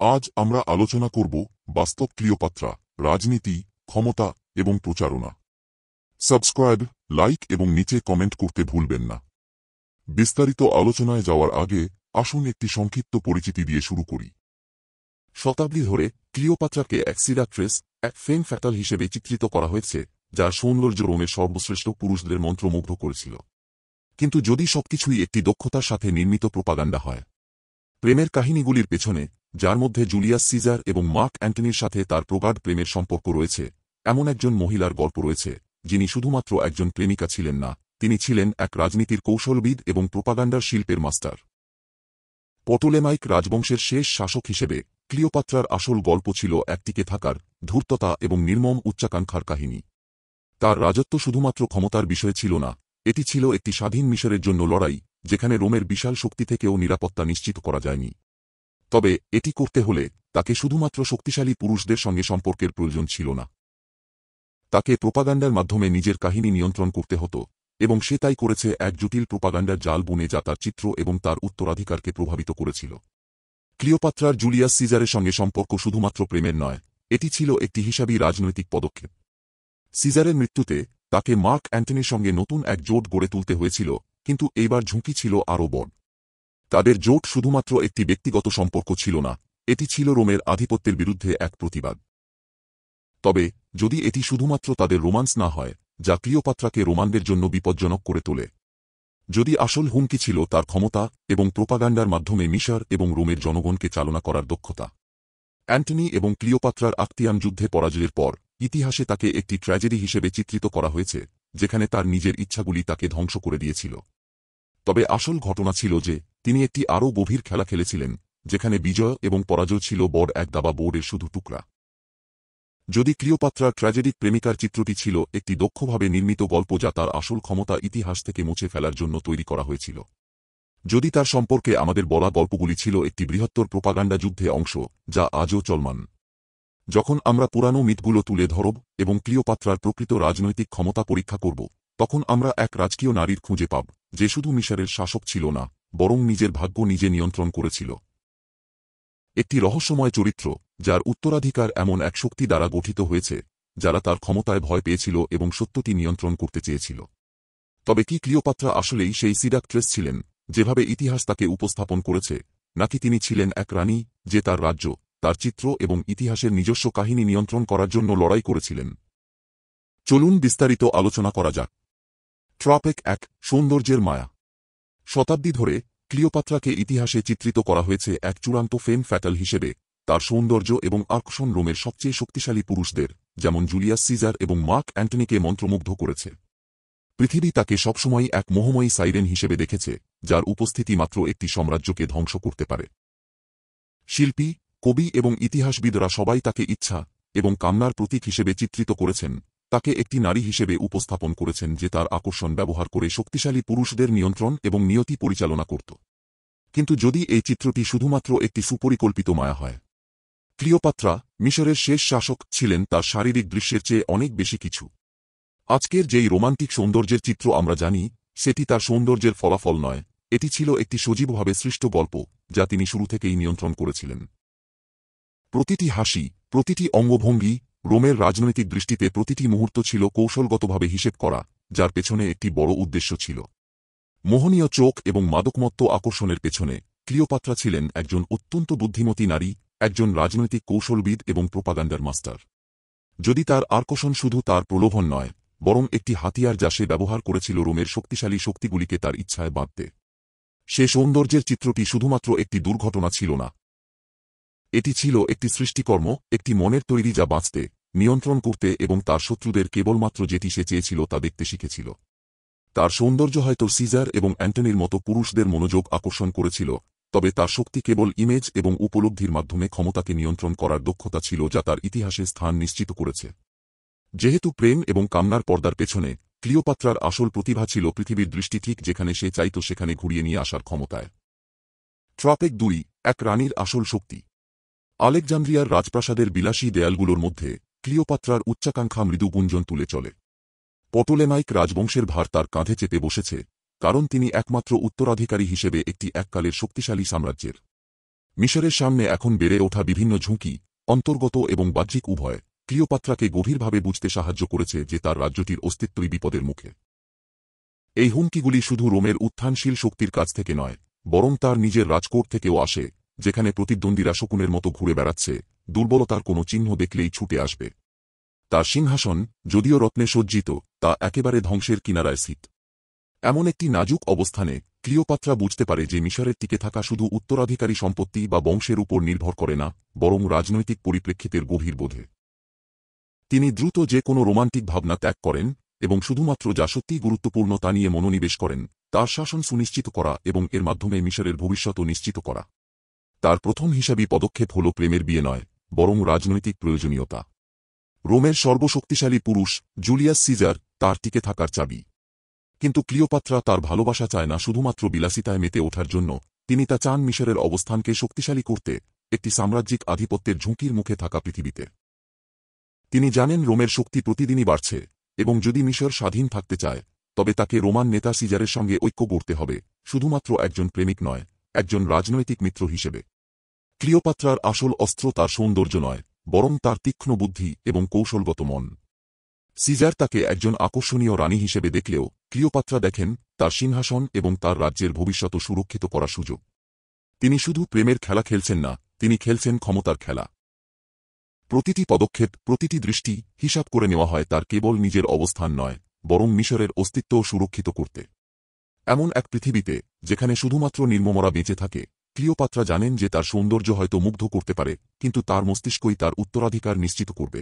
আজ আমরা আলোচনা করব বাস্তব ক্লিওপাত্রা, রাজনীতি, ক্ষমতা এবং প্রচারণা। সাবস্ক্রাইব, লাইক এবং নিচে কমেন্ট করতে ভুলবেন না। বিস্তারিত আলোচনায় যাওয়ার আগে আসুন একটি সংক্ষিপ্ত পরিচিতি দিয়ে শুরু করি। শতাব্দী ধরে ক্লিওপাত্রাকে এক সিডাক্ট্রেস, এক ফেম ফ্যাটাল হিসেবে চিত্রিত করা হয়েছে, যার সৌন্দর্য রোমের সর্বশ্রেষ্ঠ পুরুষদের মন্ত্রমুগ্ধ করেছিল। কিন্তু যদি সবকিছুই একটি দক্ষতার সাথে নির্মিত প্রোপাগান্ডা হয়, প্রেমের কাহিনীগুলির পেছনে, যার মধ্যে জুলিয়াস সিজার এবং মার্ক অ্যান্টনির সাথে তার প্রগাঢ় প্রেমের সম্পর্ক রয়েছে, এমন একজন মহিলার গল্প রয়েছে, যিনি শুধুমাত্র একজন প্রেমিকা ছিলেন না, তিনি ছিলেন এক রাজনীতির কৌশলবিদ এবং প্রোপাগান্ডার শিল্পের মাস্টার। পটোলেমাইক রাজবংশের শেষ শাসক হিসেবে ক্লিওপাত্রার আসল গল্প ছিল এক টিকে থাকার, ধূর্ততা এবং নির্মম উচ্চাকাঙ্ক্ষার কাহিনী। তার রাজত্ব শুধুমাত্র ক্ষমতার বিষয় ছিল না, এটি ছিল একটি স্বাধীন মিশরের জন্য লড়াই, যেখানে রোমের বিশাল শক্তি থেকেও নিরাপত্তা নিশ্চিত করা যায়নি। তবে এটি করতে হলে তাকে শুধুমাত্র শক্তিশালী পুরুষদের সঙ্গে সম্পর্কের প্রয়োজন ছিল না। তাকে প্রোপাগান্ডার মাধ্যমে নিজের কাহিনী নিয়ন্ত্রণ করতে হতো, এবং সে তাই করেছে, এক জটিল প্রোপাগান্ডার জাল বুনে যা তার চিত্র এবং তার উত্তরাধিকারকে প্রভাবিত করেছিল। ক্লিওপাত্রার জুলিয়াস সিজারের সঙ্গে সম্পর্ক শুধুমাত্র প্রেমের নয়, এটি ছিল একটি হিসাবী রাজনৈতিক পদক্ষেপ। সিজারের মৃত্যুতে তাকে মার্ক অ্যান্টনির সঙ্গে নতুন এক জোট গড়ে তুলতে হয়েছিল, কিন্তু এইবার ঝুঁকি ছিল আরও বড়। তাদের জোট শুধুমাত্র একটি ব্যক্তিগত সম্পর্ক ছিল না, এটি ছিল রোমের আধিপত্যের বিরুদ্ধে এক প্রতিবাদ। তবে যদি এটি শুধুমাত্র তাদের রোমান্স না হয়, যা ক্লিওপাত্রাকে রোমানদের জন্য বিপজ্জনক করে তোলে, যদি আসল হুমকি ছিল তার ক্ষমতা এবং প্রোপাগান্ডার মাধ্যমে মিশর এবং রোমের জনগণকে চালনা করার দক্ষতা। অ্যান্টনি এবং ক্লিওপাত্রার আক্তিয়ান যুদ্ধে পরাজয়ের পর ইতিহাসে তাকে একটি ট্র্যাজেডি হিসেবে চিত্রিত করা হয়েছে, যেখানে তার নিজের ইচ্ছাগুলি তাকে ধ্বংস করে দিয়েছিল। তবে আসল ঘটনা ছিল যে তিনি একটি আরও গভীর খেলা খেলেছিলেন, যেখানে বিজয় এবং পরাজয় ছিল বড় এক দাবা বোর্ডের শুধু টুকরা। যদি ক্লিওপাত্রার ট্র্যাজেডিক প্রেমিকার চিত্রটি ছিল একটি দক্ষভাবে নির্মিত গল্প যা তার আসল ক্ষমতা ইতিহাস থেকে মুছে ফেলার জন্য তৈরি করা হয়েছিল, যদি তার সম্পর্কে আমাদের বলা গল্পগুলি ছিল একটি বৃহত্তর প্রোপাগান্ডা যুদ্ধে অংশ, যা আজও চলমান। যখন আমরা পুরানো মিথগুলো তুলে ধরব এবং ক্লিওপাত্রার প্রকৃত রাজনৈতিক ক্ষমতা পরীক্ষা করব, তখন আমরা এক রাজকীয় নারীর খুঁজে পাব, যে শুধু মিশরের শাসক ছিল না, বরং নিজের ভাগ্য নিজে নিয়ন্ত্রণ করেছিল। একটি রহস্যময় চরিত্র, যার উত্তরাধিকার এমন এক শক্তি দ্বারা গঠিত হয়েছে, যারা তার ক্ষমতায় ভয় পেয়েছিল এবং সত্যটি নিয়ন্ত্রণ করতে চেয়েছিল। তবে কি ক্লিওপাত্রা আসলেই সেই সিডাক্ট্রেস ছিলেন, যেভাবে ইতিহাস তাকে উপস্থাপন করেছে, নাকি তিনি ছিলেন এক রানী, যে তার রাজ্য, তার চিত্র এবং ইতিহাসের নিজস্ব কাহিনী নিয়ন্ত্রণ করার জন্য লড়াই করেছিলেন? চলুন বিস্তারিত আলোচনা করা যাক। ট্রাপেক 1, সৌন্দর্যের মায়া। শতাব্দী ধরে ক্লিওপাত্রাকে ইতিহাসে চিত্রিত করা হয়েছে এক চূড়ান্ত ফেম ফ্যাটাল হিসেবে। তার সৌন্দর্য এবং আকর্ষণ রোমের সবচেয়ে শক্তিশালী পুরুষদের, যেমন জুলিয়াস সিজার এবং মার্ক অ্যান্টনিকে মন্ত্রমুগ্ধ করেছে। পৃথিবী তাকে সবসময় এক মোহময়ী সাইরেন হিসেবে দেখেছে, যার উপস্থিতি মাত্র একটি সাম্রাজ্যকে ধ্বংস করতে পারে। শিল্পী, কবি এবং ইতিহাসবিদরা সবাই তাকে ইচ্ছা এবং কামনার প্রতীক হিসেবে চিত্রিত করেছেন, তাকে একটি নারী হিসেবে উপস্থাপন করেছেন যে তার আকর্ষণ ব্যবহার করে শক্তিশালী পুরুষদের নিয়ন্ত্রণ এবং নিয়তি পরিচালনা করত। কিন্তু যদি এই চিত্রটি শুধুমাত্র একটি সুপরিকল্পিত মায়া হয়, ক্লিওপাত্রা, মিশরের শেষ শাসক, ছিলেন তার শারীরিক দৃশ্যের চেয়ে অনেক বেশি কিছু। আজকের যেই রোমান্টিক সৌন্দর্যের চিত্র আমরা জানি, সেটি তার সৌন্দর্যের ফলাফল নয়, এটি ছিল একটি সজীবভাবে সৃষ্ট গল্প, যা তিনি শুরু থেকেই নিয়ন্ত্রণ করেছিলেন। প্রতিটি হাসি, প্রতিটি অঙ্গভঙ্গি, রোমের রাজনৈতিক দৃষ্টিতে প্রতিটি মুহূর্ত ছিল কৌশলগতভাবে হিসেব করা, যার পেছনে একটি বড় উদ্দেশ্য ছিল। মোহনীয় চোখ এবং মাদকমত্ত আকর্ষণের পেছনে ক্লিওপাত্রা ছিলেন একজন অত্যন্ত বুদ্ধিমতী নারী, একজন রাজনৈতিক কৌশলবিদ এবং প্রোপাগান্ডার মাস্টার। যদি তার আকর্ষণ শুধু তার প্রলোভন নয়, বরং একটি হাতিয়ার যা সে ব্যবহার করেছিল রোমের শক্তিশালী শক্তিগুলিকে তার ইচ্ছায় বাঁধতে, সে সৌন্দর্যের চিত্রটি শুধুমাত্র একটি দুর্ঘটনা ছিল না, এটি ছিল একটি সৃষ্টিকর্ম, একটি মনের তৈরি যা বাঁচতে, নিয়ন্ত্রণ করতে এবং তার শত্রুদের কেবলমাত্র যেটি সে চেয়েছিল তা দেখতে শিখেছিল। তার সৌন্দর্য হয়তো সিজার এবং অ্যান্টনির মতো পুরুষদের মনোযোগ আকর্ষণ করেছিল, তবে তার শক্তি কেবল ইমেজ এবং উপলব্ধির মাধ্যমে ক্ষমতাকে নিয়ন্ত্রণ করার দক্ষতা ছিল যা তার ইতিহাসে স্থান নিশ্চিত করেছে। যেহেতু প্রেম এবং কামনার পর্দার পেছনে, ক্লিওপাত্রার আসল প্রতিভা ছিল পৃথিবীর দৃষ্টি ঠিক যেখানে সে চাইত সেখানে ঘুরিয়ে নিয়ে আসার ক্ষমতায়। ট্রাপেক 2, এক রানীর আসল শক্তি। আলেকজান্দ্রিয়ার রাজপ্রাসাদের বিলাসী দেয়ালগুলোর মধ্যে ক্লিওপাত্রার উচ্চাকাঙ্ক্ষা মৃদু গুঞ্জন তুলে চলে। পটোলেমাইক রাজবংশের ভার তার কাঁধে চেপে বসেছে, কারণ তিনি একমাত্র উত্তরাধিকারী হিসেবে একটি এককালের শক্তিশালী সাম্রাজ্যের। মিশরের সামনে এখন বেড়ে ওঠা বিভিন্ন ঝুঁকি, অন্তর্গত এবং বাহ্যিক উভয়, ক্লিওপাত্রাকে গভীরভাবে বুঝতে সাহায্য করেছে যে তার রাজ্যটির অস্তিত্বই বিপদের মুখে। এই হুমকিগুলি শুধু রোমের উত্থানশীল শক্তির কাছ থেকে নয়, বরং তার নিজের রাজকোট থেকেও আসে, যেখানে প্রতিদ্বন্দ্বীরা শকুনের মতো ঘুরে বেড়াচ্ছে, দুর্বলতার কোনো চিহ্ন দেখলেই ছুটে আসবে। তার সিংহাসন, যদিও রত্নে সজ্জিত, তা একেবারে ধ্বংসের কিনারায় স্থিত। এমন একটি নাজুক অবস্থানে ক্লিওপাত্রা বুঝতে পারে যে মিশরের টিকে থাকা শুধু উত্তরাধিকারী সম্পত্তি বা বংশের উপর নির্ভর করে না, বরং রাজনৈতিক পরিপ্রেক্ষিতের গভীর বোধে। তিনি দ্রুত যে কোনো রোমান্টিক ভাবনা ত্যাগ করেন এবং শুধুমাত্র যা সত্যিই গুরুত্বপূর্ণ তা নিয়ে মনোনিবেশ করেন, তার শাসন সুনিশ্চিত করা এবং এর মাধ্যমে মিশরের ভবিষ্যৎও নিশ্চিত করা। তার প্রথম হিসাবী পদক্ষেপ হল প্রেমের বিয়ে নয়, বরং রাজনৈতিক প্রয়োজনীয়তা। রোমের সর্বশক্তিশালী পুরুষ জুলিয়াস সিজার তার টিকে থাকার চাবি। কিন্তু ক্লিওপাত্রা তার ভালোবাসা চায় না শুধুমাত্র বিলাসিতায় মেতে ওঠার জন্য, তিনি তা চান মিশরের অবস্থানকে শক্তিশালী করতে, একটি সাম্রাজ্যিক আধিপত্যের ঝুঁকির মুখে থাকা পৃথিবীতে। তিনি জানেন রোমের শক্তি প্রতিদিনই বাড়ছে, এবং যদি মিশর স্বাধীন থাকতে চায়, তবে তাকে রোমান নেতা সিজারের সঙ্গে ঐক্য গড়তে হবে, শুধুমাত্র একজন প্রেমিক নয়, একজন রাজনৈতিক মিত্র হিসেবে। ক্লিওপাত্রার আসল অস্ত্র তার সৌন্দর্য নয়, বরং তার তীক্ষ্ণ বুদ্ধি এবং কৌশলগত মন। সিজার তাকে একজন আকর্ষণীয় রানী হিসেবে দেখলেও ক্লিওপাত্রা দেখেন তার সিংহাসন এবং তার রাজ্যের ভবিষ্যৎ সুরক্ষিত করার সুযোগ। তিনি শুধু প্রেমের খেলা খেলছেন না, তিনি খেলছেন ক্ষমতার খেলা। প্রতিটি পদক্ষেপ, প্রতিটি দৃষ্টি হিসাব করে নেওয়া হয় তার কেবল নিজের অবস্থান নয়, বরং মিশরের অস্তিত্বও সুরক্ষিত করতে। এমন এক পৃথিবীতে যেখানে শুধুমাত্র নির্মমরা বেঁচে থাকে, ক্লিওপাত্রা জানেন যে তার সৌন্দর্য হয়তো মুগ্ধ করতে পারে, কিন্তু তার মস্তিষ্কই তার উত্তরাধিকার নিশ্চিত করবে।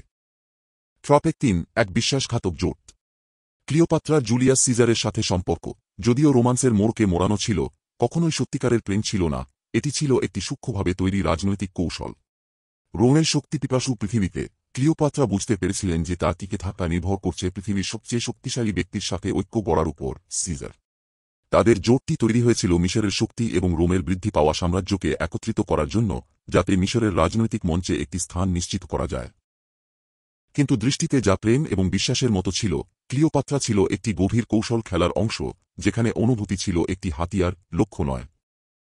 ট্রপেক ৩, এক বিশ্বাসঘাতক জোট। ক্লিওপাত্রার জুলিয়াস সিজারের সাথে সম্পর্ক, যদিও রোমান্সের মোড়কে মোড়ানো ছিল, কখনোই সত্যিকারের প্রেম ছিল না, এটি ছিল একটি সূক্ষ্মভাবে তৈরি রাজনৈতিক কৌশল। রোমের শক্তিপিপাসু পৃথিবীতে ক্লিওপাত্রা বুঝতে পেরেছিলেন যে তার টিকে থাকা নির্ভর করছে পৃথিবীর সবচেয়ে শক্তিশালী ব্যক্তির সাথে ঐক্য গড়ার উপর, সিজার। তাদের জোটটি তৈরি হয়েছিল মিশরের শক্তি এবং রোমের বৃদ্ধি পাওয়া সাম্রাজ্যকে একত্রিত করার জন্য, যাতে মিশরের রাজনৈতিক মঞ্চে একটি স্থান নিশ্চিত করা যায়। কিন্তু দৃষ্টিতে যা প্রেম এবং বিশ্বাসের মতো ছিল, ক্লিওপাত্রা ছিল একটি গভীর কৌশল খেলার অংশ, যেখানে অনুভূতি ছিল একটি হাতিয়ার, লক্ষ্য নয়।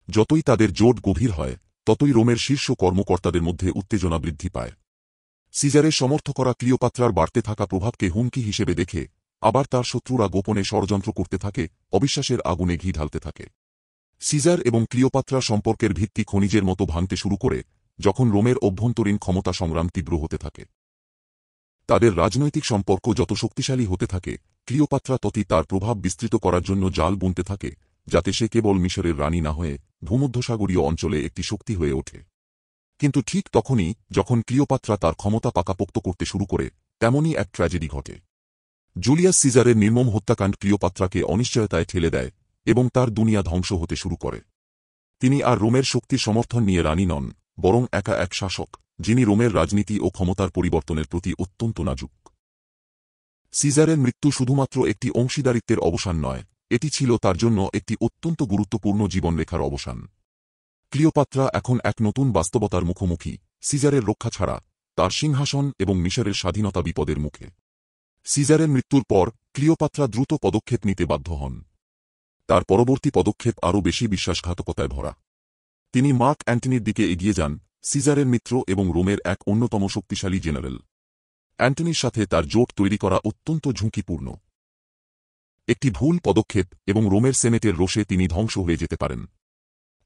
যতই তাদের জোট গভীর হয়, ততই রোমের শীর্ষ কর্মকর্তাদের মধ্যে উত্তেজনা বৃদ্ধি পায়। সিজারের সমর্থ করা ক্লিওপাত্রার বাড়তে থাকা প্রভাবকে হুমকি হিসেবে দেখে, আবার তার শত্রুরা গোপনে ষড়যন্ত্র করতে থাকে, অবিশ্বাসের আগুনে ঘি ঢালতে থাকে। সিজার এবং ক্লিওপাত্রা সম্পর্কের ভিত্তি খনিজের মতো ভাঙতে শুরু করে, যখন রোমের অভ্যন্তরীণ ক্ষমতা সংগ্রাম তীব্র হতে থাকে। তাদের রাজনৈতিক সম্পর্ক যত শক্তিশালী হতে থাকে, ক্লিওপাত্রা ততই তার প্রভাব বিস্তৃত করার জন্য জাল বুনতে থাকে, যাতে সে কেবল মিশরের রানী না হয়ে ভূমধ্যসাগরীয় অঞ্চলে একটি শক্তি হয়ে ওঠে। কিন্তু ঠিক তখনই, যখন ক্লিওপাত্রা তার ক্ষমতা পাকাপোক্ত করতে শুরু করে, তেমনই এক ট্র্যাজেডি ঘটে। জুলিয়াস সিজারের নির্মম হত্যাকাণ্ড ক্লিওপাত্রাকে অনিশ্চয়তায় ঠেলে দেয়, এবং তার দুনিয়া ধ্বংস হতে শুরু করে। তিনি আর রোমের শক্তির সমর্থন নিয়ে রানী নন, বরং একা এক শাসক, যিনি রোমের রাজনীতি ও ক্ষমতার পরিবর্তনের প্রতি অত্যন্ত নাজুক। সিজারের মৃত্যু শুধুমাত্র একটি অংশীদারিত্বের অবসান নয়, এটি ছিল তার জন্য একটি অত্যন্ত গুরুত্বপূর্ণ জীবনরেখার অবসান। ক্লিওপাত্রা এখন এক নতুন বাস্তবতার মুখোমুখি, সিজারের রক্ষা ছাড়া তার সিংহাসন এবং মিশরের স্বাধীনতা বিপদের মুখে। সিজারের মৃত্যুর পর ক্লিওপাত্রা দ্রুত পদক্ষেপ নিতে বাধ্য হন। তার পরবর্তী পদক্ষেপ আরও বেশি বিশ্বাসঘাতকতায় ভরা। তিনি মার্ক অ্যান্টনির দিকে এগিয়ে যান, সিজারের মিত্র এবং রোমের এক অন্যতম শক্তিশালী জেনারেল। অ্যান্টনির সাথে তার জোট তৈরি করা অত্যন্ত ঝুঁকিপূর্ণ। একটি ভুল পদক্ষেপ এবং রোমের সেনেটের রোষে তিনি ধ্বংস হয়ে যেতে পারেন।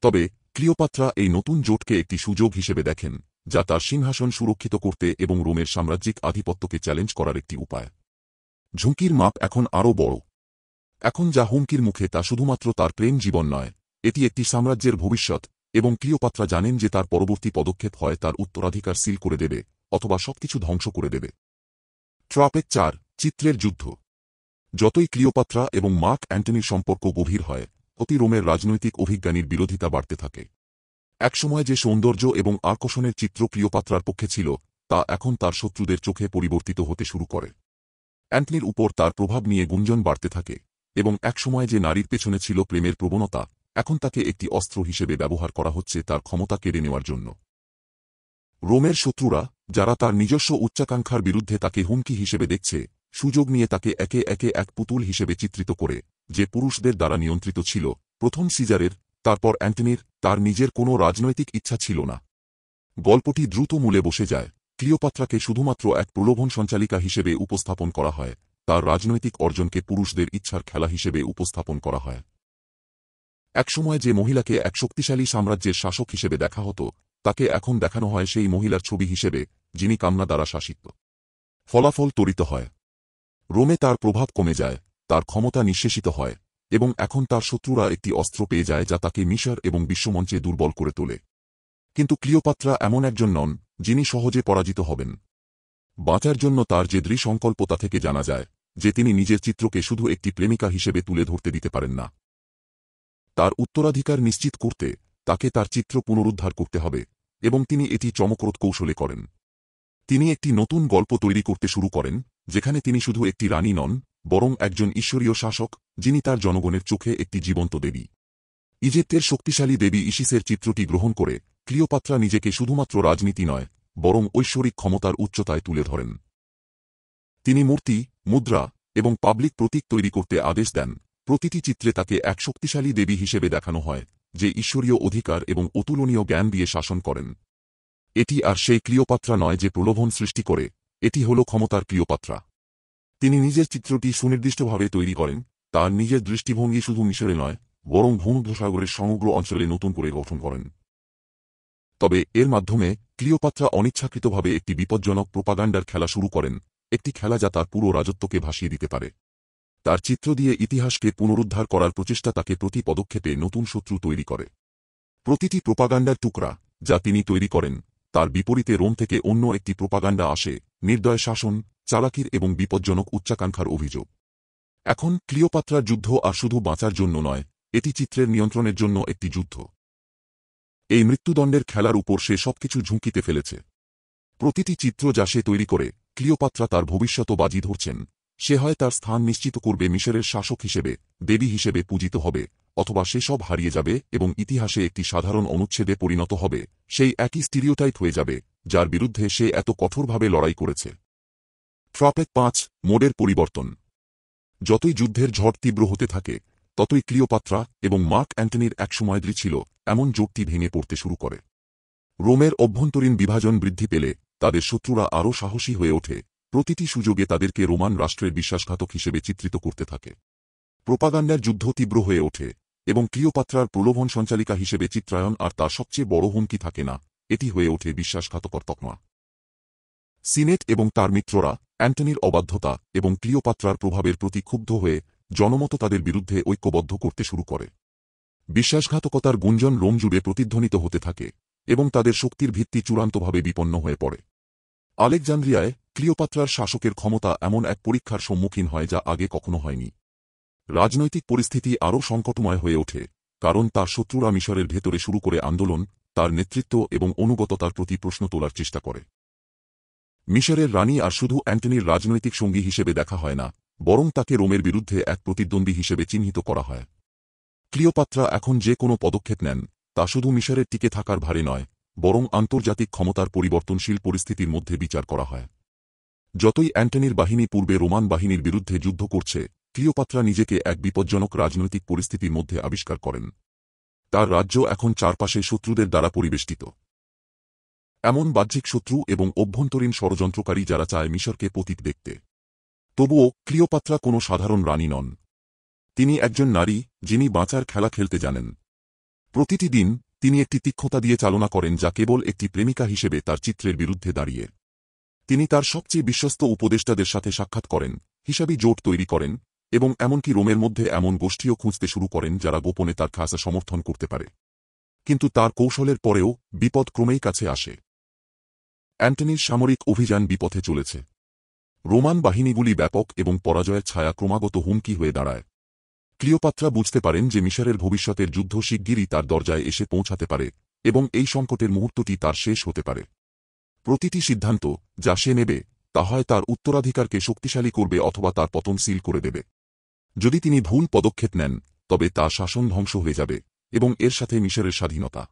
তবে ক্লিওপাত্রা এই নতুন জোটকে একটি সুযোগ হিসেবে দেখেন, যা তার সিংহাসন সুরক্ষিত করতে এবং রোমের সাম্রাজ্যিক আধিপত্যকে চ্যালেঞ্জ করার একটি উপায়। ঝুঁকির মাপ এখন আরও বড়। এখন যা হুমকির মুখে তা শুধুমাত্র তার প্রেম জীবন নয়, এটি একটি সাম্রাজ্যের ভবিষ্যৎ, এবং ক্লিওপাত্রা জানেন যে তার পরবর্তী পদক্ষেপ হয় তার উত্তরাধিকার সিল করে দেবে, অথবা সবকিছু ধ্বংস করে দেবে। ট্রপেক ৪, চিত্রের যুদ্ধ। যতই ক্লিওপাত্রা এবং মার্ক অ্যান্টনির সম্পর্ক গভীর হয়, ততই রোমের রাজনৈতিক অভিজ্ঞানীর বিরোধিতা বাড়তে থাকে। একসময় যে সৌন্দর্য এবং আকর্ষণের চিত্র ক্লিওপাত্রার পক্ষে ছিল, তা এখন তার শত্রুদের চোখে পরিবর্তিত হতে শুরু করে। অ্যান্টনির উপর তার প্রভাব নিয়ে গুঞ্জন বাড়তে থাকে, এবং একসময় যে নারীর পেছনে ছিল প্রেমের প্রবণতা, এখন তাকে একটি অস্ত্র হিসেবে ব্যবহার করা হচ্ছে তার ক্ষমতা কেড়ে নেওয়ার জন্য। রোমের শত্রুরা, যারা তার নিজস্ব উচ্চাকাঙ্ক্ষার বিরুদ্ধে তাকে হুমকি হিসেবে দেখছে, সুযোগ নিয়ে তাকে একে একে এক পুতুল হিসেবে চিত্রিত করে, যে পুরুষদের দ্বারা নিয়ন্ত্রিত ছিল, প্রথম সিজারের, তারপর অ্যান্টনির, তার নিজের কোনো রাজনৈতিক ইচ্ছা ছিল না। গল্পটি দ্রুত মূলে বসে যায়। ক্লিওপাত্রাকে শুধুমাত্র এক প্রলোভন সঞ্চালিকা হিসেবে উপস্থাপন করা হয়, তার রাজনৈতিক অর্জনকে পুরুষদের ইচ্ছার খেলা হিসেবে উপস্থাপন করা হয়। একসময় যে মহিলাকে এক শক্তিশালী সাম্রাজ্যের শাসক হিসেবে দেখা হতো, তাকে এখন দেখানো হয় সেই মহিলার ছবি হিসেবে, যিনি কামনা দ্বারা শাসিত। ফলাফল ত্বরিত হয়। রোমে তার প্রভাব কমে যায়, তার ক্ষমতা নিঃশেষিত হয়, এবং এখন তার শত্রুরা একটি অস্ত্র পেয়ে যায় যা তাকে মিশর এবং বিশ্বমঞ্চে দুর্বল করে তোলে। কিন্তু ক্লিওপাত্রা এমন একজন নন, যিনি সহজে পরাজিত হবেন। বাঁচার জন্য তার যে দৃঢ় সংকল্প তা থেকে জানা যায় যে তিনি নিজের চিত্রকে শুধু একটি প্রেমিকা হিসেবে তুলে ধরতে দিতে পারেন না। তার উত্তরাধিকার নিশ্চিত করতে তাকে তার চিত্র পুনরুদ্ধার করতে হবে, এবং তিনি এটি চমকপ্রদ কৌশলে করেন। তিনি একটি নতুন গল্প তৈরি করতে শুরু করেন, যেখানে তিনি শুধু একটি রানী নন, বরং একজন ঈশ্বরীয় শাসক, যিনি তার জনগণের চোখে একটি জীবন্ত দেবী। ইজিপ্টের শক্তিশালী দেবী ইসিসের চিত্রটি গ্রহণ করে ক্লিওপাত্রা নিজেকে শুধুমাত্র রাজনীতি নয়, বরং ঐশ্বরিক ক্ষমতার উচ্চতায় তুলে ধরেন। তিনি মূর্তি, মুদ্রা এবং পাবলিক প্রতীক তৈরি করতে আদেশ দেন। প্রতিটি চিত্রে তাকে এক শক্তিশালী দেবী হিসেবে দেখানো হয়, যে ঈশ্বরীয় অধিকার এবং অতুলনীয় জ্ঞান দিয়ে শাসন করেন। এটি আর সেই ক্লিওপাত্রা নয় যে প্রলোভন সৃষ্টি করে, এটি হল ক্ষমতার ক্লিওপাত্রা। তিনি নিজের চিত্রটি সুনির্দিষ্টভাবে তৈরি করেন, তার নিজের দৃষ্টিভঙ্গি শুধু মিশরে নয়, বরং ভূমধ্যসাগরের সমগ্র অঞ্চলে নতুন করে গঠন করেন। তবে এর মাধ্যমে ক্লিওপাত্রা অনিচ্ছাকৃতভাবে একটি বিপজ্জনক প্রোপাগান্ডার খেলা শুরু করেন, একটি খেলা যা তার পুরো রাজত্বকে ভাসিয়ে দিতে পারে। তার চিত্র দিয়ে ইতিহাসকে পুনরুদ্ধার করার প্রচেষ্টা তাকে প্রতি পদক্ষেপে নতুন শত্রু তৈরি করে। প্রতিটি প্রোপাগান্ডার টুকরা যা তিনি তৈরি করেন, তার বিপরীতে রোম থেকে অন্য একটি প্রোপাগান্ডা আসে, নির্দয় শাসন, চালাকির এবং বিপজ্জনক উচ্চাকাঙ্ক্ষার অভিযোগ। এখন ক্লিওপাত্রার যুদ্ধ আর শুধু বাঁচার জন্য নয়, এটি চিত্রের নিয়ন্ত্রণের জন্য একটি যুদ্ধ। এই মৃত্যুদণ্ডের খেলার উপর সে সবকিছু ঝুঁকিতে ফেলেছে। প্রতিটি চিত্র যা সে তৈরি করে, ক্লিওপাত্রা তার ভবিষ্যৎ বাজি ধরছেন। সে হয় তার স্থান নিশ্চিত করবে মিশরের শাসক হিসেবে, দেবী হিসেবে পূজিত হবে, অথবা সে সব হারিয়ে যাবে এবং ইতিহাসে একটি সাধারণ অনুচ্ছেদে পরিণত হবে, সেই একই স্টিরিওটাইপ হয়ে যাবে, যার বিরুদ্ধে সে এত কঠোরভাবে লড়াই করেছে। ট্রাপেক 5 মোডের পরিবর্তন। যতই যুদ্ধের ঝড় তীব্র হতে থাকে, ততই ক্লিওপাত্রা এবং মার্ক অ্যান্টনির একসময় দৃঢ় ছিল এমন জোটটি ভেঙে পড়তে শুরু করে। রোমের অভ্যন্তরীণ বিভাজন বৃদ্ধি পেলে তাদের শত্রুরা আরও সাহসী হয়ে ওঠে, প্রতিটি সুযোগে তাদেরকে রোমান রাষ্ট্রের বিশ্বাসঘাতক হিসেবে চিত্রিত করতে থাকে। প্রোপাগান্ডার যুদ্ধ তীব্র হয়ে ওঠে, এবং ক্লিওপাত্রার প্রলোভন সঞ্চালিকা হিসেবে চিত্রায়ন আর তার সবচেয়ে বড় হুমকি থাকে না, এটি হয়ে ওঠে বিশ্বাসঘাতকর তকমা। সিনেট এবং তার মিত্ররা অ্যান্টনির অবাধ্যতা এবং ক্লিওপাত্রার প্রভাবের প্রতি ক্ষুব্ধ হয়ে জনমত তাদের বিরুদ্ধে ঐক্যবদ্ধ করতে শুরু করে। বিশ্বাসঘাতকতার গুঞ্জন রোম জুড়ে প্রতিধ্বনিত হতে থাকে, এবং তাদের শক্তির ভিত্তি চূড়ান্তভাবে বিপন্ন হয়ে পড়ে। আলেকজান্দ্রিয়ায় ক্লিওপাত্রার শাসকের ক্ষমতা এমন এক পরীক্ষার সম্মুখীন হয় যা আগে কখনো হয়নি। রাজনৈতিক পরিস্থিতি আরও সংকটময় হয়ে ওঠে, কারণ তার শত্রুরা মিশরের ভেতরে শুরু করে আন্দোলন, তার নেতৃত্ব এবং অনুগততার প্রতি প্রশ্ন তোলার চেষ্টা করে। মিশরের রানী আর শুধু অ্যান্টনির রাজনৈতিক সঙ্গী হিসেবে দেখা হয় না, বরং তাকে রোমের বিরুদ্ধে এক প্রতিদ্বন্দ্বী হিসেবে চিহ্নিত করা হয়। ক্লিওপাত্রা এখন যে কোনো পদক্ষেপ নেন, তা শুধু মিশরের টিকে থাকার ভারে নয়, বরং আন্তর্জাতিক ক্ষমতার পরিবর্তনশীল পরিস্থিতির মধ্যে বিচার করা হয়। যতই অ্যান্টনির বাহিনী পূর্বে রোমান বাহিনীর বিরুদ্ধে যুদ্ধ করছে, ক্লিওপাত্রা নিজেকে এক বিপজ্জনক রাজনৈতিক পরিস্থিতির মধ্যে আবিষ্কার করেন। তার রাজ্য এখন চারপাশে শত্রুদের দ্বারা পরিবেষ্টিত। এমন বাহ্যিক শত্রু এবং অভ্যন্তরীণ ষড়যন্ত্রকারী যারা চায় মিশরকে পতিত দেখতে। তবুও ক্লিওপাত্রা কোনো সাধারণ রানী নন। তিনি একজন নারী, যিনি বাঁচার খেলা খেলতে জানেন। প্রতিটি দিন তিনি একটি তীক্ষ্ণতা দিয়ে চালনা করেন যা কেবল একটি প্রেমিকা হিসেবে তার চিত্রের বিরুদ্ধে দাঁড়িয়ে। তিনি তার সবচেয়ে বিশ্বস্ত উপদেষ্টাদের সাথে সাক্ষাৎ করেন, হিসাবী জোট তৈরি করেন, এবং এমনকি রোমের মধ্যে এমন গোষ্ঠীও খুঁজতে শুরু করেন যারা গোপনে তার খাসা সমর্থন করতে পারে। কিন্তু তার কৌশলের পরেও বিপদ ক্রমেই কাছে আসে। অ্যান্টনির সামরিক অভিযান বিপথে চলেছে। রোমান বাহিনীগুলি ব্যাপক এবং পরাজয়ের ছায়া ক্রমাগত হুমকি হয়ে দাঁড়ায়। ক্লিওপাত্রা বুঝতে পারেন যে মিশরের ভবিষ্যতের যুদ্ধ শিগগিরই তার দরজায় এসে পৌঁছাতে পারে, এবং এই সংকটের মুহূর্তটি তার শেষ হতে পারে। প্রতিটি সিদ্ধান্ত যা সে নেবে, তা হয় তার উত্তরাধিকারকে শক্তিশালী করবে অথবা তার পতন সিল করে দেবে। যদি তিনি ভুল পদক্ষেপ নেন, তবে তার শাসন ধ্বংস হয়ে যাবে, এবং এর সাথে মিশরের স্বাধীনতা।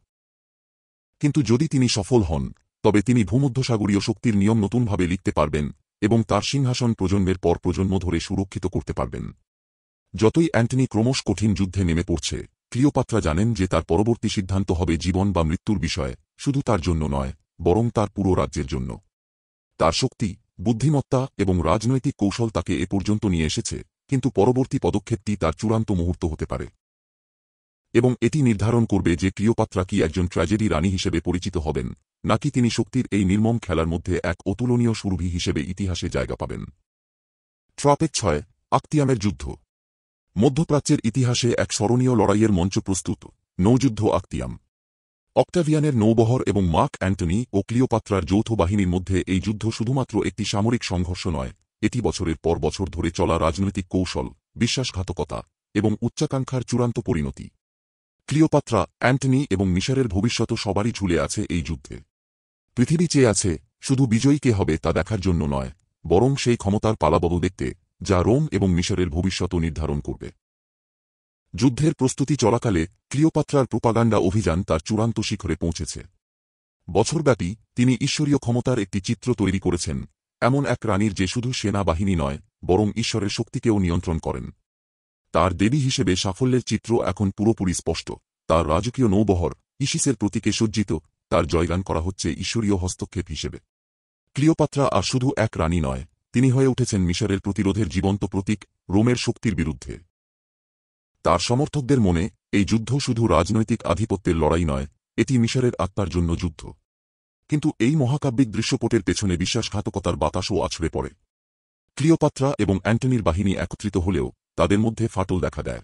কিন্তু যদি তিনি সফল হন, তবে তিনি ভূমধ্যসাগরীয় শক্তির নিয়ম নতুনভাবে লিখতে পারবেন, এবং তার সিংহাসন প্রজন্মের পর প্রজন্ম ধরে সুরক্ষিত করতে পারবেন। যতই অ্যান্টনি ক্রমশ কঠিন যুদ্ধে নেমে পড়ছে, ক্লিওপাত্রা জানেন যে তার পরবর্তী সিদ্ধান্ত হবে জীবন বা মৃত্যুর বিষয়ে, শুধু তার জন্য নয়, বরং তার পুরো রাজ্যের জন্য। তার শক্তি, বুদ্ধিমত্তা এবং রাজনৈতিক কৌশল তাকে এ পর্যন্ত নিয়ে এসেছে, কিন্তু পরবর্তী পদক্ষেপটি তার চূড়ান্ত মুহূর্ত হতে পারে। এবং এটি নির্ধারণ করবে যে ক্লিওপাত্রা কি একজন ট্র্যাজেডি রানী হিসেবে পরিচিত হবেন, নাকি তিনি শক্তির এই নির্মম খেলার মধ্যে এক অতুলনীয় সুরভি হিসেবে ইতিহাসে জায়গা পাবেন। ট্রপিক 6, আক্তিয়ামের যুদ্ধ। মধ্যপ্রাচ্যের ইতিহাসে এক স্মরণীয় লড়াইয়ের মঞ্চ প্রস্তুত, নৌযুদ্ধ আক্তিয়াম। অক্টাভিয়ানের নৌবহর এবং মার্ক অ্যান্টনি ও ক্লিওপাত্রার যৌথ বাহিনীর মধ্যে এই যুদ্ধ শুধুমাত্র একটি সামরিক সংঘর্ষ নয়, এটি বছরের পর বছর ধরে চলা রাজনৈতিক কৌশল, বিশ্বাসঘাতকতা এবং উচ্চাকাঙ্ক্ষার চূড়ান্ত পরিণতি। ক্লিওপাত্রা, অ্যান্টনি এবং মিশরের ভবিষ্যৎ সবারই ঝুলে আছে এই যুদ্ধে। পৃথিবী চেয়ে আছে শুধু বিজয়ী কে হবে তা দেখার জন্য নয়, বরং সেই ক্ষমতার পালাবদল দেখতে যা রোম এবং মিশরের ভবিষ্যৎ নির্ধারণ করবে। যুদ্ধের প্রস্তুতি চলাকালে ক্লিওপাত্রার প্রোপাগান্ডা অভিযান তার চূড়ান্ত শিখরে পৌঁছেছে। বছরব্যাপী তিনি ঈশ্বরীয় ক্ষমতার একটি চিত্র তৈরি করেছেন, এমন এক রানীর যে শুধু সেনাবাহিনী নয়, বরং ঈশ্বরের শক্তিকেও নিয়ন্ত্রণ করেন। তার দেবী হিসেবে সাফল্যের চিত্র এখন পুরোপুরি স্পষ্ট। তার রাজকীয় নৌবহর, ইসিসের প্রতীকে সজ্জিত, তার জয়গান করা হচ্ছে ঈশ্বরীয় হস্তক্ষেপ হিসেবে। ক্লিওপাত্রা আর শুধু এক রানী নয়, তিনি হয়ে উঠেছেন মিশরের প্রতিরোধের জীবন্ত প্রতীক, রোমের শক্তির বিরুদ্ধে। তার সমর্থকদের মনে এই যুদ্ধ শুধু রাজনৈতিক আধিপত্যের লড়াই নয়, এটি মিশরের আত্মার জন্য যুদ্ধ। কিন্তু এই মহাকাব্যিক দৃশ্যপটের পেছনে বিশ্বাসঘাতকতার বাতাসও আছড়ে পড়ে। ক্লিওপাত্রা এবং অ্যান্টনির বাহিনী একত্রিত হলেও তাদের মধ্যে ফাটল দেখা দেয়।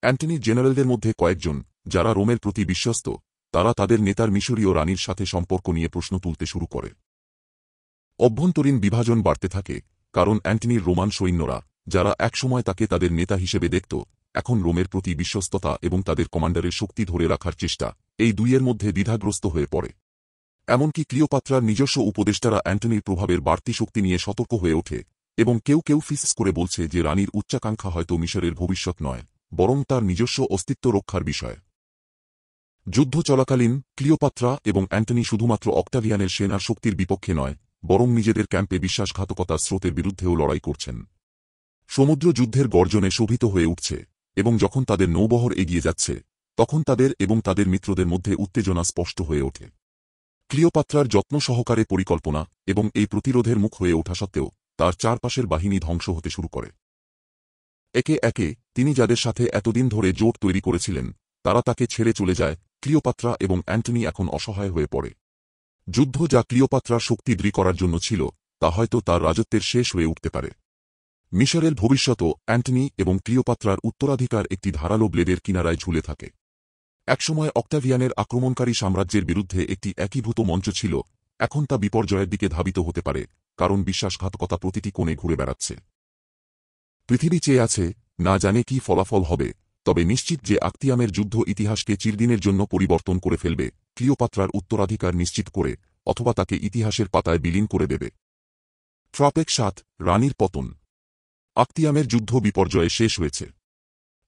অ্যান্টনির জেনারেলদের মধ্যে কয়েকজন, যারা রোমের প্রতি বিশ্বস্ত, তারা তাদের নেতার মিশরীয় রানীর সাথে সম্পর্ক নিয়ে প্রশ্ন তুলতে শুরু করে। অভ্যন্তরীণ বিভাজন বাড়তে থাকে, কারণ অ্যান্টনির রোমান সৈন্যরা, যারা একসময় তাকে তাদের নেতা হিসেবে দেখত, এখন রোমের প্রতি বিশ্বস্ততা এবং তাদের কমান্ডারের শক্তি ধরে রাখার চেষ্টা, এই দুইয়ের মধ্যে দ্বিধাগ্রস্ত হয়ে পড়ে। এমনকি ক্লিওপাত্রার নিজস্ব উপদেষ্টারা অ্যান্টনির প্রভাবের বাড়তি শক্তি নিয়ে সতর্ক হয়ে ওঠে, এবং কেউ কেউ ফিসস করে বলছে যে রানীর উচ্চাকাঙ্ক্ষা হয়তো মিশরের ভবিষ্যৎ নয়, বরং তার নিজস্ব অস্তিত্ব রক্ষার বিষয়। যুদ্ধ চলাকালীন ক্লিওপাত্রা এবং অ্যান্টনি শুধুমাত্র অক্টাভিয়ানের সেনার শক্তির বিপক্ষে নয়, বরং নিজেদের ক্যাম্পে বিশ্বাসঘাতকতার স্রোতের বিরুদ্ধেও লড়াই করছেন। সমুদ্র যুদ্ধের গর্জনে শোভিত হয়ে উঠছে, এবং যখন তাদের নৌবহর এগিয়ে যাচ্ছে, তখন তাদের এবং তাদের মিত্রদের মধ্যে উত্তেজনা স্পষ্ট হয়ে ওঠে। ক্লিওপাত্রার যত্ন সহকারে পরিকল্পনা এবং এই প্রতিরোধের মুখ হয়ে ওঠা সত্ত্বেও তার চারপাশের বাহিনী ধ্বংস হতে শুরু করে। একে একে তিনি যাদের সাথে এতদিন ধরে জোট তৈরি করেছিলেন, তারা তাকে ছেড়ে চলে যায়। ক্লিওপাত্রা এবং অ্যান্টনি এখন অসহায় হয়ে পড়ে। যুদ্ধ যা ক্লিওপাত্রার শক্তি দৃঢ় করার জন্য ছিল, তা হয়তো তার রাজত্বের শেষ হয়ে উঠতে পারে। মিশরের ভবিষ্যৎও অ্যান্টনি এবং ক্লিওপাত্রার উত্তরাধিকার একটি ধারালো ব্লেডের কিনারায় ঝুলে থাকে। একসময় অক্টাভিয়ানের আক্রমণকারী সাম্রাজ্যের বিরুদ্ধে একটি একীভূত মঞ্চ ছিল, এখন তা বিপর্যয়ের দিকে ধাবিত হতে পারে, কারণ বিশ্বাসঘাতকতা প্রতিটি কোণে ঘুরে বেড়াচ্ছে। পৃথিবী চেয়ে আছে, না জানে কি ফলাফল হবে, তবে নিশ্চিত যে আক্তিয়ামের যুদ্ধ ইতিহাসকে চিরদিনের জন্য পরিবর্তন করে ফেলবে, ক্লিওপাত্রার উত্তরাধিকার নিশ্চিত করে, অথবা তাকে ইতিহাসের পাতায় বিলীন করে দেবে। ট্রপিক 7, রানীর পতন। আক্তিয়ামের যুদ্ধ বিপর্যয়ে শেষ হয়েছে।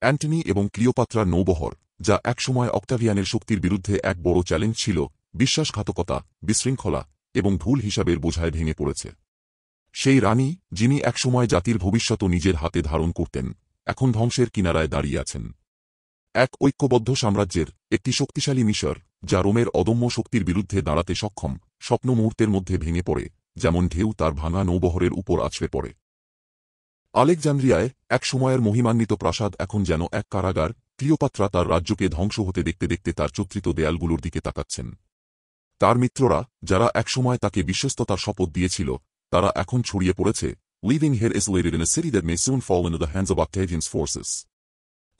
অ্যান্টনি এবং ক্লিওপাত্রার নৌবহর, যা একসময় অক্টাভিয়ানের শক্তির বিরুদ্ধে এক বড় চ্যালেঞ্জ ছিল, বিশ্বাসঘাতকতা, বিশৃঙ্খলা এবং ভুল হিসাবের বোঝায় ভেঙে পড়েছে। সেই রানী, যিনি একসময় জাতির ভবিষ্যৎ নিজের হাতে ধারণ করতেন, এখন ধ্বংসের কিনারায় দাঁড়িয়ে আছেন। এক ঐক্যবদ্ধ সাম্রাজ্যের একটি শক্তিশালী মিশর, যা রোমের অদম্য শক্তির বিরুদ্ধে দাঁড়াতে সক্ষম, স্বপ্ন মুহূর্তের মধ্যে ভেঙে পড়ে, যেমন ঢেউ তার ভাঙা নৌবহরের উপর আছড়ে পড়ে। আলেকজান্দ্রিয়ায় এক সময়ের মহিমান্বিত প্রাসাদ এখন যেন এক কারাগার। ক্লিওপাত্রা তার রাজ্যকে ধ্বংস হতে দেখতে দেখতে তার চিত্রিত দেয়ালগুলোর দিকে তাকাচ্ছেন। তার মিত্ররা, যারা একসময় তাকে বিশ্বস্ততার শপথ দিয়েছিল, তারা এখন ছড়িয়ে পড়েছে, leaving her isolated in a city that may soon fall into the hands of Octavian's forces.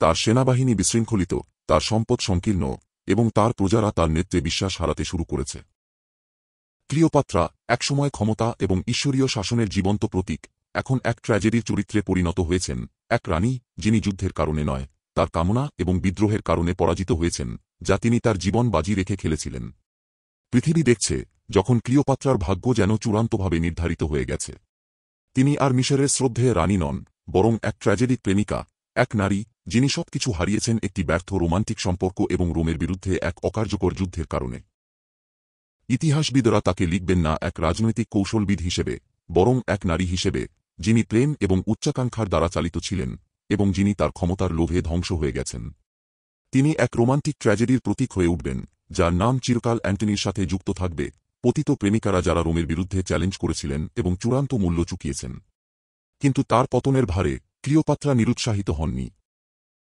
তার সেনাবাহিনী বিশৃঙ্খলিত, তার সম্পদ সংকীর্ণ, এবং তার প্রজারা তার নেতৃত্বে বিশ্বাস হারাতে শুরু করেছে। ক্লিওপাত্রা, একসময় ক্ষমতা এবং ঈশ্বরীয় শাসনের জীবন্ত প্রতীক, এখন এক ট্র্যাজেডির চরিত্রে পরিণত হয়েছেন, এক রানী, যিনি যুদ্ধের কারণে নয়, তার কামনা এবং বিদ্রোহের কারণে পরাজিত হয়েছেন, যা তিনি তার জীবন বাজি রেখে খেলেছিলেন। পৃথিবী দেখছে, যখন ক্লিওপাত্রার ভাগ্য যেন চূড়ান্তভাবে নির্ধারিত হয়ে গেছে। তিনি আর মিশরের শ্রদ্ধেয় রানী নন, বরং এক ট্র্যাজেডিক প্রেমিকা, এক নারী, যিনি সবকিছু হারিয়েছেন একটি ব্যর্থ রোমান্টিক সম্পর্ক এবং রোমের বিরুদ্ধে এক অকার্যকর যুদ্ধের কারণে। ইতিহাসবিদরা তাকে লিখবেন না এক রাজনৈতিক কৌশলবিদ হিসেবে, বরং এক নারী হিসেবে, যিনি প্রেম এবং উচ্চাকাঙ্ক্ষার দ্বারা চালিত ছিলেন, এবং যিনি তার ক্ষমতার লোভে ধ্বংস হয়ে গেছেন। তিনি এক রোমান্টিক ট্র্যাজেডির প্রতীক হয়ে উঠবেন, যার নাম চিরকাল অ্যান্টনির সাথে যুক্ত থাকবে, পতিত প্রেমিকারা যারা রোমের বিরুদ্ধে চ্যালেঞ্জ করেছিলেন এবং চূড়ান্ত মূল্য চুকিয়েছেন। কিন্তু তার পতনের ভারে ক্লিওপাত্রা নিরুৎসাহিত হননি।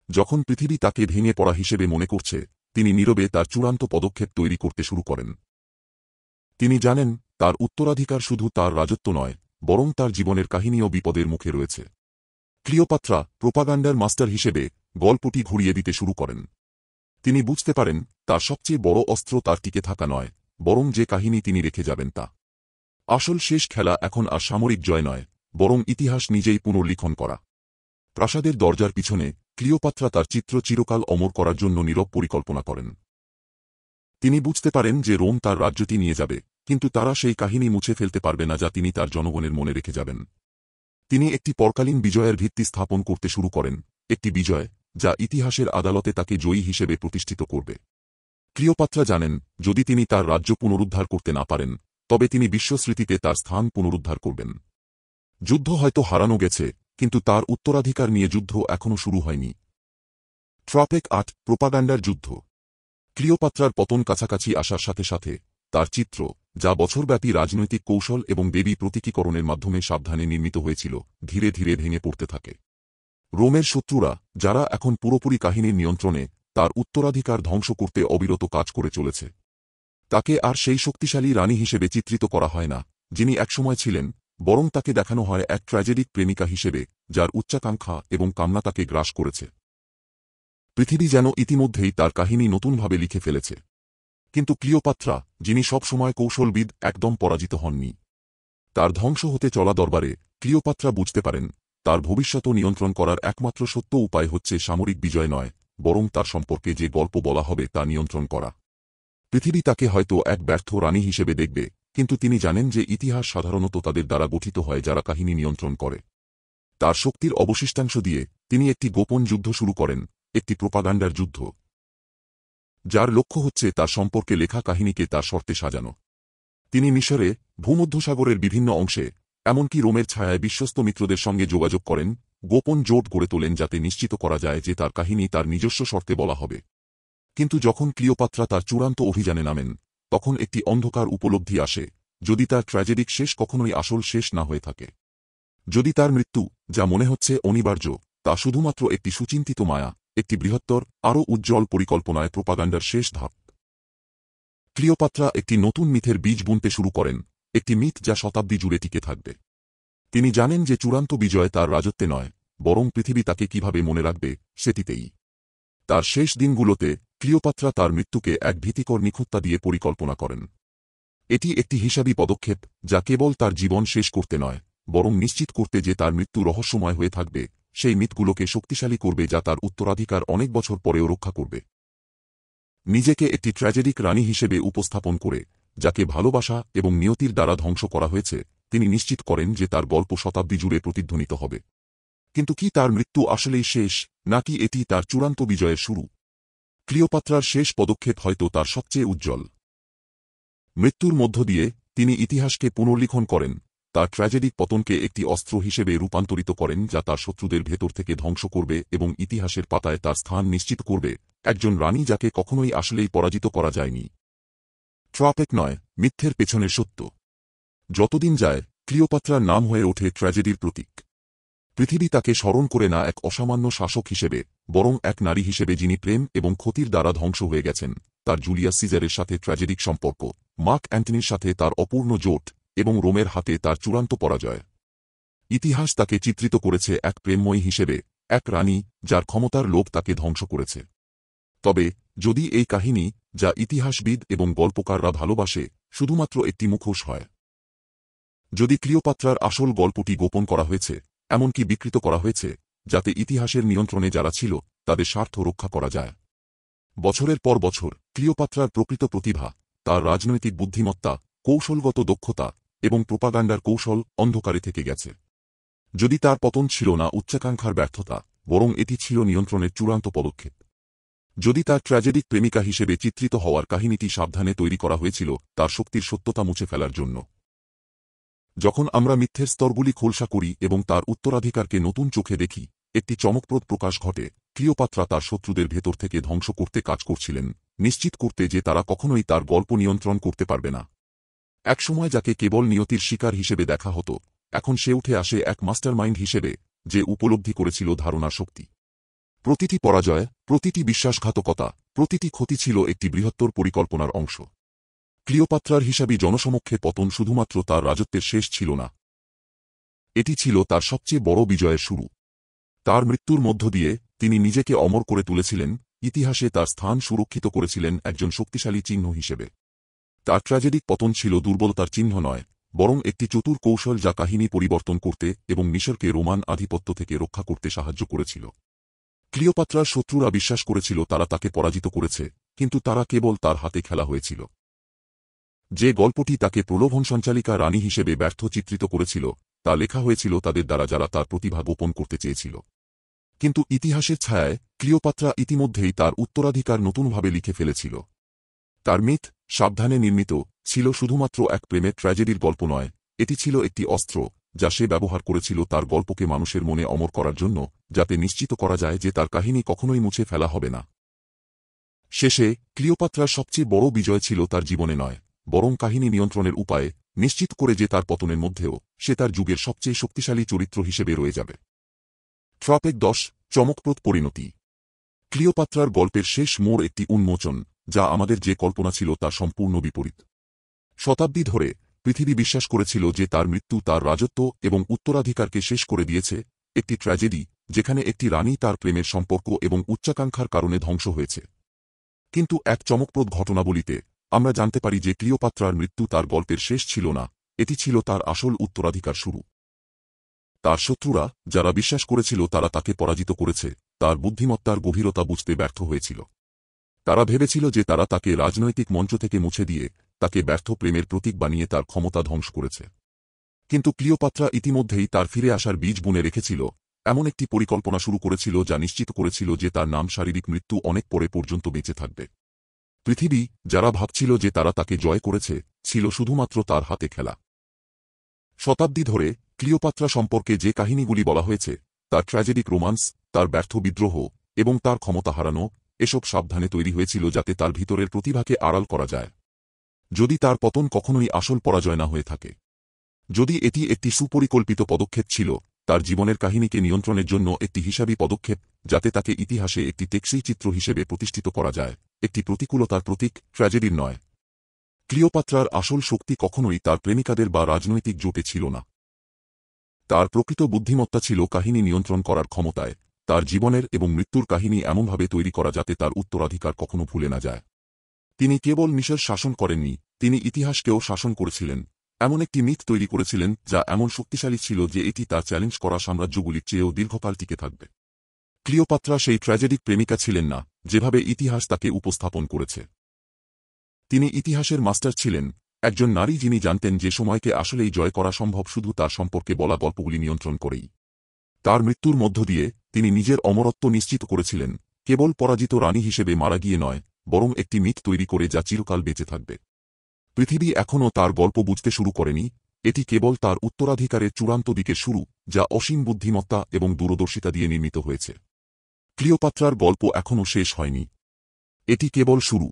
যখন পৃথিবী তাকে ভেঙে পড়া হিসেবে মনে করছে, তিনি নীরবে তার চূড়ান্ত পদক্ষেপ তৈরি করতে শুরু করেন। তিনি জানেন, তার উত্তরাধিকার শুধু তার রাজত্ব নয়, বরং তার জীবনের কাহিনীও বিপদের মুখে রয়েছে। ক্লিওপাত্রা প্রোপাগান্ডার মাস্টার হিসেবে গল্পটি ঘুরিয়ে দিতে শুরু করেন। তিনি বুঝতে পারেন, তার সবচেয়ে বড় অস্ত্র তার টিকে থাকা নয়, বরং যে কাহিনী তিনি রেখে যাবেন তা। আসল শেষ খেলা এখন আর সামরিক জয় নয়, বরং ইতিহাস নিজেই পুনর্লিখন করা। প্রাসাদের দরজার পিছনে ক্লিওপাত্রা তার চিত্র চিরকাল অমর করার জন্য নীরব পরিকল্পনা করেন। তিনি বুঝতে পারেন যে রোম তার রাজ্যটি নিয়ে যাবে, কিন্তু তারা সেই কাহিনী মুছে ফেলতে পারবে না যা তিনি তার জনগণের মনে রেখে যাবেন। তিনি একটি পরকালীন বিজয়ের ভিত্তি স্থাপন করতে শুরু করেন, একটি বিজয় যা ইতিহাসের আদালতে তাকে জয়ী হিসেবে প্রতিষ্ঠিত করবে। ক্লিওপাত্রা জানেন, যদি তিনি তার রাজ্য পুনরুদ্ধার করতে না পারেন, তবে তিনি বিশ্বস্মৃতিতে তার স্থান পুনরুদ্ধার করবেন। যুদ্ধ হয়তো হারানো গেছে, কিন্তু তার উত্তরাধিকার নিয়ে যুদ্ধ এখনও শুরু হয়নি। ট্রাপেক ৮ প্রোপাগান্ডার যুদ্ধ। ক্লিওপাত্রার পতন কাছাকাছি আসার সাথে সাথে তার চিত্র, যা বছরব্যাপী রাজনৈতিক কৌশল এবং দেবী প্রতীকীকরণের মাধ্যমে সাবধানে নির্মিত হয়েছিল, ধীরে ধীরে ভেঙে পড়তে থাকে। রোমের শত্রুরা, যারা এখন পুরোপুরি কাহিনীর নিয়ন্ত্রণে, তার উত্তরাধিকার ধ্বংস করতে অবিরত কাজ করে চলেছে। তাকে আর সেই শক্তিশালী রানী হিসেবে চিত্রিত করা হয় না, যিনি একসময় ছিলেন, বরং তাকে দেখানো হয় এক ট্র্যাজেডিক প্রেমিকা হিসেবে, যার উচ্চাকাঙ্ক্ষা এবং কামনা তাকে গ্রাস করেছে। পৃথিবী যেন ইতিমধ্যেই তার কাহিনী নতুনভাবে লিখে ফেলেছে। কিন্তু ক্লিওপাত্রা, যিনি সবসময় কৌশলবিদ, একদম পরাজিত হননি। তার ধ্বংস হতে চলা দরবারে ক্লিওপাত্রা বুঝতে পারেন, তার ভবিষ্যৎ নিয়ন্ত্রণ করার একমাত্র সত্য উপায় হচ্ছে সামরিক বিজয় নয়, বরং তার সম্পর্কে যে গল্প বলা হবে তা নিয়ন্ত্রণ করা। পৃথিবী তাকে হয়তো এক ব্যর্থ রানী হিসেবে দেখবে, কিন্তু তিনি জানেন যে ইতিহাস সাধারণত তাদের দ্বারা গঠিত হয় যারা কাহিনী নিয়ন্ত্রণ করে। তার শক্তির অবশিষ্টাংশ দিয়ে তিনি একটি গোপন যুদ্ধ শুরু করেন, একটি প্রোপাগান্ডার যুদ্ধ, যার লক্ষ্য হচ্ছে তার সম্পর্কে লেখা কাহিনীকে তার শর্তে সাজানো। তিনি মিশরে, ভূমধ্যসাগরের বিভিন্ন অংশে, এমনকি রোমের ছায়ায় বিশ্বস্ত মিত্রদের সঙ্গে যোগাযোগ করেন, গোপন জোট গড়ে তোলেন যাতে নিশ্চিত করা যায় যে তার কাহিনী তার নিজস্ব শর্তে বলা হবে। কিন্তু যখন ক্লিওপাত্রা তার চূড়ান্ত অভিযানে নামেন, তখন একটি অন্ধকার উপলব্ধি আসে, যদি তার ট্র্যাজেডিক শেষ কখনোই আসল শেষ না হয়ে থাকে। যদি তার মৃত্যু, যা মনে হচ্ছে অনিবার্য, তা শুধুমাত্র একটি সুচিন্তিত মায়া, একটি বৃহত্তর, আরও উজ্জ্বল পরিকল্পনায় প্রোপাগান্ডার শেষ ধাপ। ক্লিওপাত্রা একটি নতুন মিথের বীজ বুনতে শুরু করেন, একটি মিথ যা শতাব্দী জুড়ে টিকে থাকবে। তিনি জানেন যে চূড়ান্ত বিজয় তার রাজত্বে নয়, বরং পৃথিবী তাকে কিভাবে মনে রাখবে সেটিতেই। তার শেষ দিনগুলোতে ক্লিওপাত্রা তার মৃত্যুকে এক ভীতিকর নিখুঁততা দিয়ে পরিকল্পনা করেন। এটি একটি হিসাবী পদক্ষেপ, যা কেবল তার জীবন শেষ করতে নয়, বরং নিশ্চিত করতে যে তার মৃত্যু রহস্যময় হয়ে থাকবে, সেই মিথগুলোকে শক্তিশালী করবে যা তার উত্তরাধিকার অনেক বছর পরেও রক্ষা করবে। নিজেকে একটি ট্র্যাজেডিক রানী হিসেবে উপস্থাপন করে, যাকে ভালোবাসা এবং নিয়তির দ্বারা ধ্বংস করা হয়েছে, তিনি নিশ্চিত করেন যে তার গল্প শতাব্দী জুড়ে প্রতিধ্বনিত হবে। কিন্তু কি তার মৃত্যু আসলেই শেষ, নাকি এটি তার চূড়ান্ত বিজয়ের শুরু? ক্লিওপাত্রার শেষ পদক্ষেপ হয়তো তার সবচেয়ে উজ্জ্বল। মৃত্যুর মধ্য দিয়ে তিনি ইতিহাসকে পুনর্লিখন করেন, তার ট্র্যাজেডিক পতনকে একটি অস্ত্র হিসেবে রূপান্তরিত করেন যা তার শত্রুদের ভেতর থেকে ধ্বংস করবে এবং ইতিহাসের পাতায় তার স্থান নিশ্চিত করবে, একজন রানী যাকে কখনোই আসলেই পরাজিত করা যায়নি। ট্রাপেক ৯ মিথ্যের পেছনের সত্য। যতদিন যায়, ক্লিওপাত্রার নাম হয়ে ওঠে ট্র্যাজেডির প্রতীক। পৃথিবী তাকে স্মরণ করে না এক অসামান্য শাসক হিসেবে, বরং এক নারী হিসেবে যিনি প্রেম এবং ক্ষতির দ্বারা ধ্বংস হয়ে গেছেন। তার জুলিয়াস সিজারের সাথে ট্র্যাজেডিক সম্পর্ক, মার্ক অ্যান্টনির সাথে তার অপূর্ণ জোট, এবং রোমের হাতে তার চূড়ান্ত পরাজয়। ইতিহাস তাকে চিত্রিত করেছে এক প্রেমময়ী হিসেবে, এক রানী যার ক্ষমতার লোভ তাকে ধ্বংস করেছে। তবে যদি এই কাহিনী, যা ইতিহাসবিদ এবং গল্পকাররা ভালোবাসে, শুধুমাত্র একটি মুখোশ হয়, যদি ক্লিওপাত্রার আসল গল্পটি গোপন করা হয়েছে, এমনকি বিকৃত করা হয়েছে, যাতে ইতিহাসের নিয়ন্ত্রণে যারা ছিল, তাদের স্বার্থ রক্ষা করা যায়। বছরের পর বছর ক্লিওপাত্রার প্রকৃত প্রতিভা, তার রাজনৈতিক বুদ্ধিমত্তা, কৌশলগত দক্ষতা এবং প্রোপাগান্ডার কৌশল অন্ধকারে থেকে গেছে। যদি তার পতন ছিল না উচ্চাকাঙ্ক্ষার ব্যর্থতা, বরং এটি ছিল নিয়ন্ত্রণের চূড়ান্ত পদক্ষেপ। যদি তার ট্র্যাজেডিক প্রেমিকা হিসেবে চিত্রিত হওয়ার কাহিনীটি সাবধানে তৈরি করা হয়েছিল তার শক্তির সত্যতা মুছে ফেলার জন্য। যখন আমরা মিথ্যের স্তরগুলি খোলসা করি এবং তার উত্তরাধিকারকে নতুন চোখে দেখি, একটি চমকপ্রদ প্রকাশ ঘটে। ক্লিওপাত্রা তার শত্রুদের ভেতর থেকে ধ্বংস করতে কাজ করছিলেন, নিশ্চিত করতে যে তারা কখনোই তার গল্প নিয়ন্ত্রণ করতে পারবে না। একসময় যাকে কেবল নিয়তির শিকার হিসেবে দেখা হতো, এখন সে উঠে আসে এক মাস্টারমাইন্ড হিসেবে, যে উপলব্ধি করেছিল ধারণার শক্তি। প্রতিটি পরাজয়, প্রতিটি বিশ্বাসঘাতকতা, প্রতিটি ক্ষতি ছিল একটি বৃহত্তর পরিকল্পনার অংশ। ক্লিওপাত্রার হিসাবী জনসমক্ষে পতন শুধুমাত্র তার রাজত্বের শেষ ছিল না, এটি ছিল তার সবচেয়ে বড় বিজয়ের শুরু। তার মৃত্যুর মধ্য দিয়ে তিনি নিজেকে অমর করে তুলেছিলেন, ইতিহাসে তার স্থান সুরক্ষিত করেছিলেন একজন শক্তিশালী চিহ্ন হিসেবে। তার ট্র্যাজেডিক পতন ছিল দুর্বলতার চিহ্ন নয়, বরং একটি চতুর কৌশল যা কাহিনী পরিবর্তন করতে এবং মিশরকে রোমান আধিপত্য থেকে রক্ষা করতে সাহায্য করেছিল। ক্লিওপাত্রার শত্রুরা বিশ্বাস করেছিল তারা তাকে পরাজিত করেছে, কিন্তু তারা কেবল তার হাতে খেলা হয়েছিল। যে গল্পটি তাকে প্রলোভন সঞ্চালিকা রানী হিসেবে ব্যর্থ চিত্রিত করেছিল, তা লেখা হয়েছিল তাদের দ্বারা যারা তার প্রতিভা গোপন করতে চেয়েছিল। কিন্তু ইতিহাসের ছায়ায় ক্লিওপাত্রা ইতিমধ্যেই তার উত্তরাধিকার নতুনভাবে লিখে ফেলেছিল। তার মিথ, সাবধানে নির্মিত, ছিল শুধুমাত্র এক প্রেমের ট্র্যাজেডির গল্প নয়, এটি ছিল একটি অস্ত্র যা সে ব্যবহার করেছিল তার গল্পকে মানুষের মনে অমর করার জন্য, যাতে নিশ্চিত করা যায় যে তার কাহিনী কখনোই মুছে ফেলা হবে না। শেষে ক্লিওপাত্রার সবচেয়ে বড় বিজয় ছিল তার জীবনে নয়, বরং কাহিনী নিয়ন্ত্রণের উপায়ে, নিশ্চিত করে যে তার পতনের মধ্যেও সে তার যুগের সবচেয়ে শক্তিশালী চরিত্র হিসেবে রয়ে যাবে। ট্রাপেক 10 চমকপ্রদ পরিণতি। ক্লিওপাত্রার গল্পের শেষ মোড় একটি উন্মোচন, যা আমাদের যে কল্পনা ছিল তার সম্পূর্ণ বিপরীত। শতাব্দী ধরে পৃথিবী বিশ্বাস করেছিল যে তার মৃত্যু তার রাজত্ব এবং উত্তরাধিকারকে শেষ করে দিয়েছে, একটি ট্র্যাজেডি যেখানে একটি রানী তার প্রেমের সম্পর্ক এবং উচ্চাকাঙ্ক্ষার কারণে ধ্বংস হয়েছে। কিন্তু এক চমকপ্রদ ঘটনাবলিতে আমরা জানতে পারি যে ক্লিওপাত্রার মৃত্যু তার গল্পের শেষ ছিল না, এটি ছিল তার আসল উত্তরাধিকার শুরু। তার শত্রুরা, যারা বিশ্বাস করেছিল তারা তাকে পরাজিত করেছে, তার বুদ্ধিমত্তার গভীরতা বুঝতে ব্যর্থ হয়েছিল। তারা ভেবেছিল যে তারা তাকে রাজনৈতিক মঞ্চ থেকে মুছে দিয়ে তাকে ব্যর্থ প্রেমের প্রতীক বানিয়ে তার ক্ষমতা ধ্বংস করেছে। কিন্তু ক্লিওপাত্রা ইতিমধ্যেই তার ফিরে আসার বীজ বুনে রেখেছিল, এমন একটি পরিকল্পনা শুরু করেছিল যা নিশ্চিত করেছিল যে তার নাম শারীরিক মৃত্যু অনেক পরে পর্যন্ত বেঁচে থাকবে। পৃথিবী, যারা ভাবছিল যে তারা তাকে জয় করেছে, ছিল শুধুমাত্র তার হাতে খেলা। শতাব্দী ধরে ক্লিওপাত্রা সম্পর্কে যে কাহিনীগুলি বলা হয়েছে, তার ট্র্যাজেডিক রোমান্স, তার ব্যর্থ বিদ্রোহ এবং তার ক্ষমতা হারানো, এসব সাবধানে তৈরি হয়েছিল যাতে তার ভিতরের প্রতিভাকে আড়াল করা যায়। যদি তার পতন কখনোই আসল পরাজয় না হয়ে থাকে, যদি এটি একটি সুপরিকল্পিত পদক্ষেপ ছিল, তার জীবনের কাহিনীকে নিয়ন্ত্রণের জন্য একটি হিসাবী পদক্ষেপ, যাতে তাকে ইতিহাসে একটি টেকসই চিত্র হিসেবে প্রতিষ্ঠিত করা যায়, একটি প্রতিকূলতার প্রতীক, ট্র্যাজেডির নয়। ক্লিওপাত্রার আসল শক্তি কখনোই তার প্রেমিকাদের বা রাজনৈতিক জোটে ছিল না। তার প্রকৃত বুদ্ধিমত্তা ছিল কাহিনী নিয়ন্ত্রণ করার ক্ষমতায়, তার জীবনের এবং মৃত্যুর কাহিনী এমনভাবে তৈরি করা যাতে তার উত্তরাধিকার কখনো ভুলে না যায়। তিনি কেবল মিশর শাসন করেননি, তিনি ইতিহাসকেও শাসন করেছিলেন, এমন একটি মিথ তৈরি করেছিলেন যা এমন শক্তিশালী ছিল যে এটি তার চ্যালেঞ্জ করা সাম্রাজ্যগুলির চেয়েও দীর্ঘকাল টিকে থাকবে। ক্লিওপাত্রা সেই ট্র্যাজেডিক প্রেমিকা ছিলেন না, যেভাবে ইতিহাস তাকে উপস্থাপন করেছে। তিনি ইতিহাসের মাস্টার ছিলেন, একজন নারী যিনি জানতেন যে সময়কে আসলেই জয় করা সম্ভব শুধু তার সম্পর্কে বলা গল্পগুলি নিয়ন্ত্রণ করেই। তার মৃত্যুর মধ্য দিয়ে তিনি নিজের অমরত্ব নিশ্চিত করেছিলেন, কেবল পরাজিত রানী হিসেবে মারা গিয়ে নয়, বরং একটি মিথ তৈরি করে যা চিরকাল বেঁচে থাকবে। পৃথিবী এখনও তার গল্প বুঝতে শুরু করেনি, এটি কেবল তার উত্তরাধিকারের চূড়ান্ত দিকের শুরু, যা অসীম বুদ্ধিমত্তা এবং দূরদর্শিতা দিয়ে নির্মিত হয়েছে। ক্লিওপাত্রার গল্প এখনও শেষ হয়নি, এটি কেবল শুরু।